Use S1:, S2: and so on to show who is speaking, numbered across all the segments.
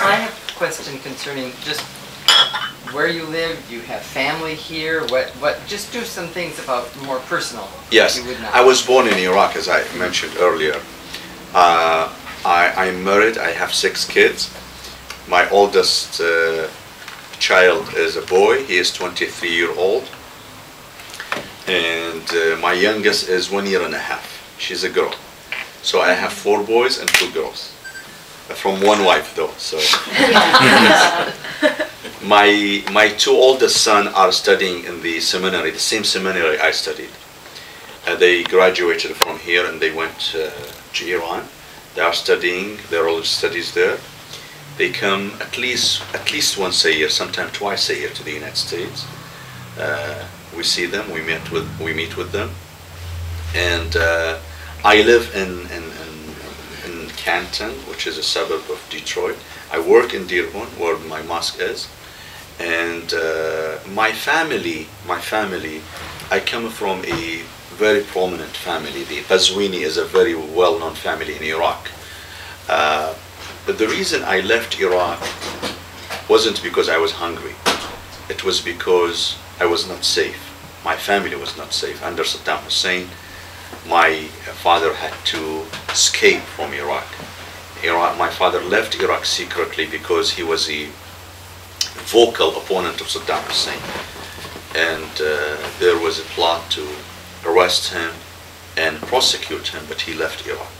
S1: I have a question concerning just where you live. You have family here. Just do some things about more personal.
S2: Yes,
S1: You would not.
S2: I was born in Iraq, as I mentioned earlier. I'm married. I have 6 kids. My oldest child is a boy. He is 23-year-old. And my youngest is 1 year and a half. She's a girl. So I have 4 boys and 2 girls. From one wife, though. So my 2 oldest sons are studying in the seminary, the same seminary I studied. They graduated from here and they went to Iran. They are studying their religious studies there. They come at least once a year, sometimes twice a year, to the United States. We see them, we meet with them, and I live in Canton, which is a suburb of Detroit. I work in Dearborn, where my mosque is, and my family. I come from a very prominent family. The Qazwini is a very well-known family in Iraq. But the reason I left Iraq wasn't because I was hungry. It was because I was not safe. My family was not safe. Under Saddam Hussein, my father had to escape from Iraq. My father left Iraq secretly because he was a vocal opponent of Saddam Hussein. And there was a plot to arrest him and prosecute him, but he left Iraq.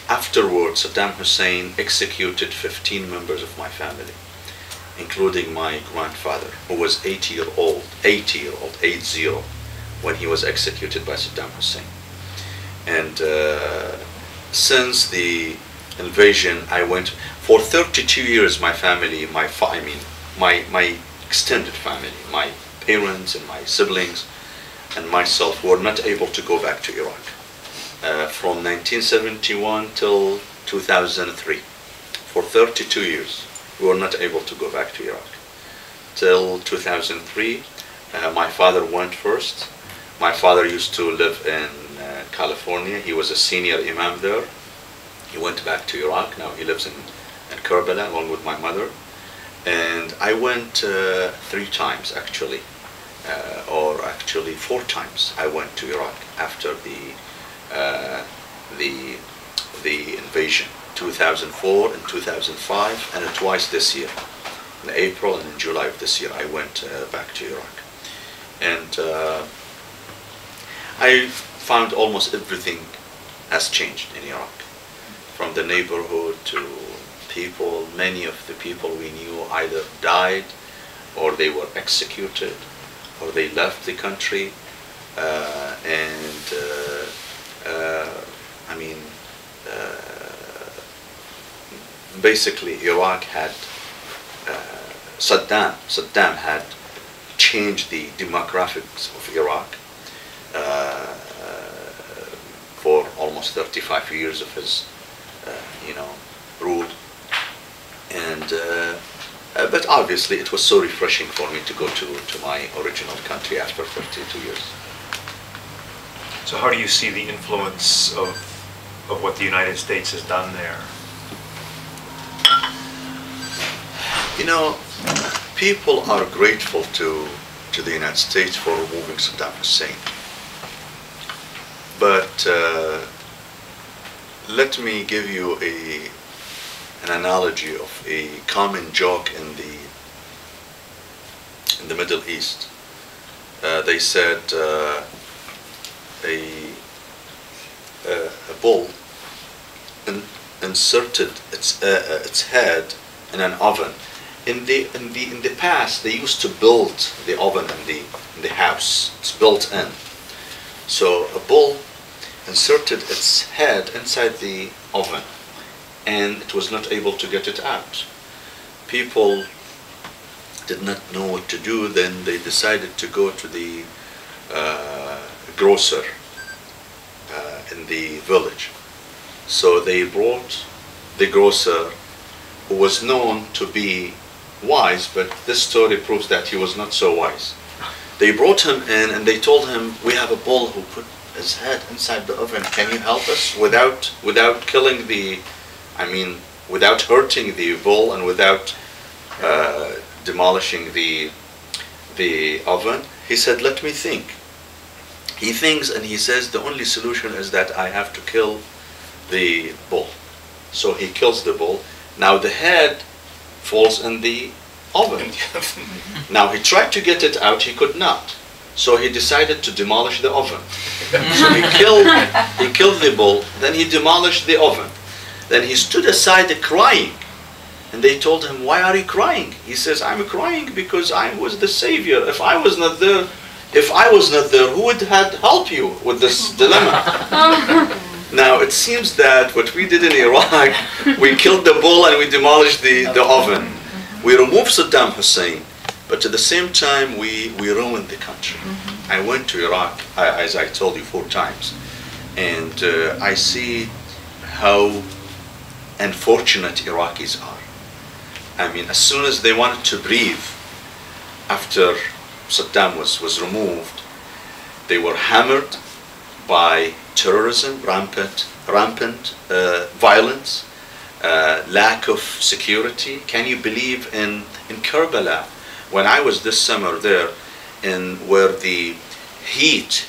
S2: Afterwards, Saddam Hussein executed 15 members of my family, including my grandfather, who was 80, when he was executed by Saddam Hussein. And since the invasion, I went for 32 years. My family, my extended family, my parents and my siblings and myself were not able to go back to Iraq. From 1971 till 2003, for 32 years, we were not able to go back to Iraq. Till 2003, my father went first. My father used to live in California. He was a senior imam there. He went back to Iraq. Now he lives in Karbala along with my mother. And I went 3 times actually, or actually 4 times I went to Iraq after the invasion, 2004 and 2005, and twice this year. In April and in July of this year, I went back to Iraq. And I found almost everything has changed in Iraq. From the neighborhood to people, many of the people we knew either died, or they were executed, or they left the country. Basically Iraq had, Saddam had changed the demographics of Iraq for almost 35 years of his, rule. And but obviously it was so refreshing for me to go to my original country after 32 years.
S3: So how do you see the influence of what the United States has done there?
S2: People are grateful to the United States for removing Saddam Hussein. But let me give you an analogy of a common joke in the Middle East. They said a bull inserted its head in an oven. In the past, they used to build the oven in the house. It's built in. So a bull inserted its head inside the oven, and it was not able to get it out. People did not know what to do. Then they decided to go to the grocer in the village. So they brought the grocer, who was known to be wise, but this story proves that he was not so wise. They brought him in and they told him, "We have a bull who put his head inside the oven. Can you help us without killing without hurting the bull and without demolishing the oven, he said, let me think. He thinks and he says, the only solution is that I have to kill the bull. So he kills the bull. Now the head falls in the oven. Now he tried to get it out, he could not. So he decided to demolish the oven. So he killed the bull, then he demolished the oven. Then he stood aside crying. And they told him, why are you crying? He says, I'm crying because I was the savior. If I was not there, who would have helped you with this dilemma? Now it seems that what we did in Iraq, we killed the bull and we demolished the oven. We removed Saddam Hussein, but at the same time we ruined the country. I went to Iraq, as I told you 4 times, and I see how unfortunate Iraqis are. I mean, as soon as they wanted to breathe after Saddam was removed, they were hammered by terrorism, rampant violence, lack of security. Can you believe in Karbala, when I was this summer there, where the heat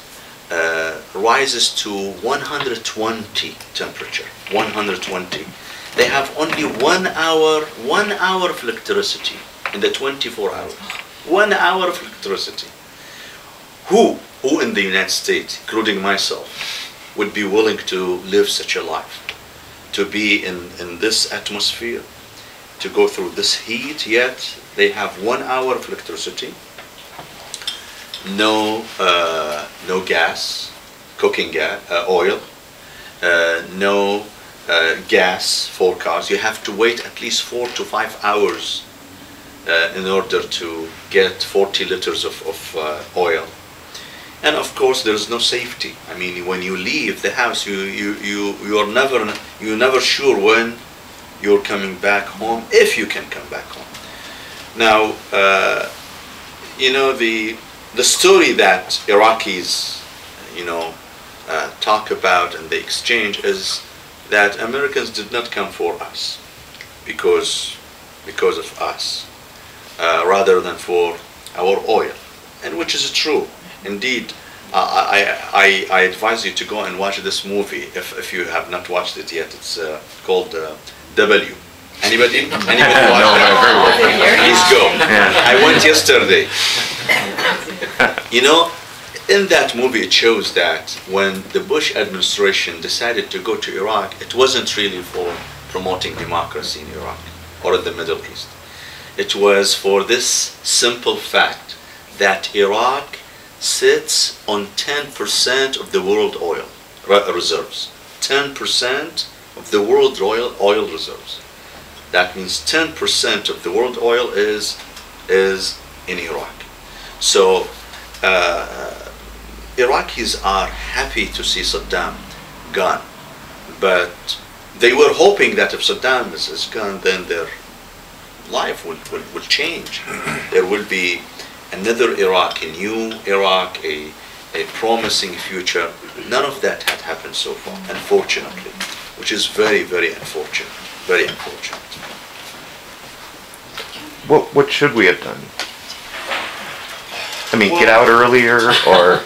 S2: rises to 120 temperature, 120. They have only 1 hour of electricity in the 24 hours. 1 hour of electricity. Who in the United States, including myself, would be willing to live such a life? To be in this atmosphere, to go through this heat, yet they have 1 hour of electricity, no gas, cooking gas, oil, no gas for cars. You have to wait at least 4 to 5 hours in order to get 40 liters of oil. And of course, there's no safety. I mean, when you leave the house, you're never sure when you're coming back home, if you can come back home. Now, you know, the story that Iraqis, talk about and they exchange is that Americans did not come for us because of us, rather than for our oil, and which is true. Indeed, I advise you to go and watch this movie if you have not watched it yet. It's called W. Anybody watch that? Please go. I went yesterday. You know, in that movie it shows that when the Bush administration decided to go to Iraq, it wasn't really for promoting democracy in Iraq or in the Middle East. It was for this simple fact that Iraq sits on 10% of the world oil reserves. 10% of the world oil reserves. That means 10% of the world oil is in Iraq. So Iraqis are happy to see Saddam gone, but they were hoping that if Saddam is gone, then their life will change. There will be another Iraq, a new Iraq, a promising future. None of that had happened so far, unfortunately, which is very, very unfortunate. Very unfortunate.
S4: What should we have done? I mean, get out earlier, or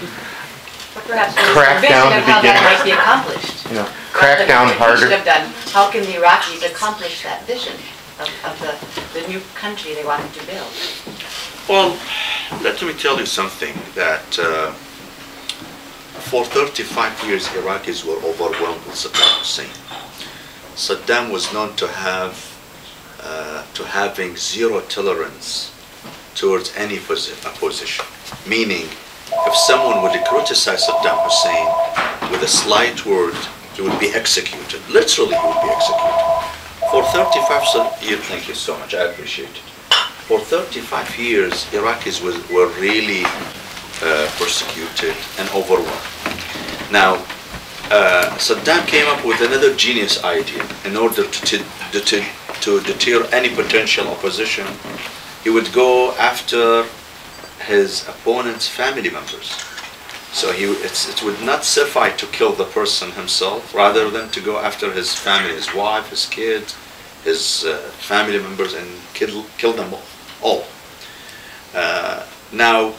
S5: perhaps
S4: crack down to
S5: how
S4: begin
S5: that might
S4: with?
S5: be accomplished.
S4: Crack down harder.
S5: Should have done. How can the Iraqis accomplish that vision of the new country they wanted to build?
S2: Well, let me tell you something, that for 35 years Iraqis were overwhelmed with Saddam Hussein. Saddam was known to having zero tolerance towards any opposition, meaning if someone would criticize Saddam Hussein with a slight word, he would be executed. Literally, he would be executed. For 35 years, thank you so much, I appreciate it. For 35 years, Iraqis were really persecuted and overwhelmed. Now, Saddam came up with another genius idea. In order to deter any potential opposition, he would go after his opponent's family members. So it would not suffice to kill the person himself, rather than to go after his family, his wife, his kids, his family members and killed them all. Now,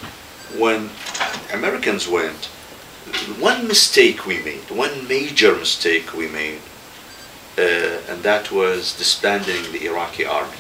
S2: when Americans went, one mistake we made, one major mistake we made, and that was disbanding the Iraqi army.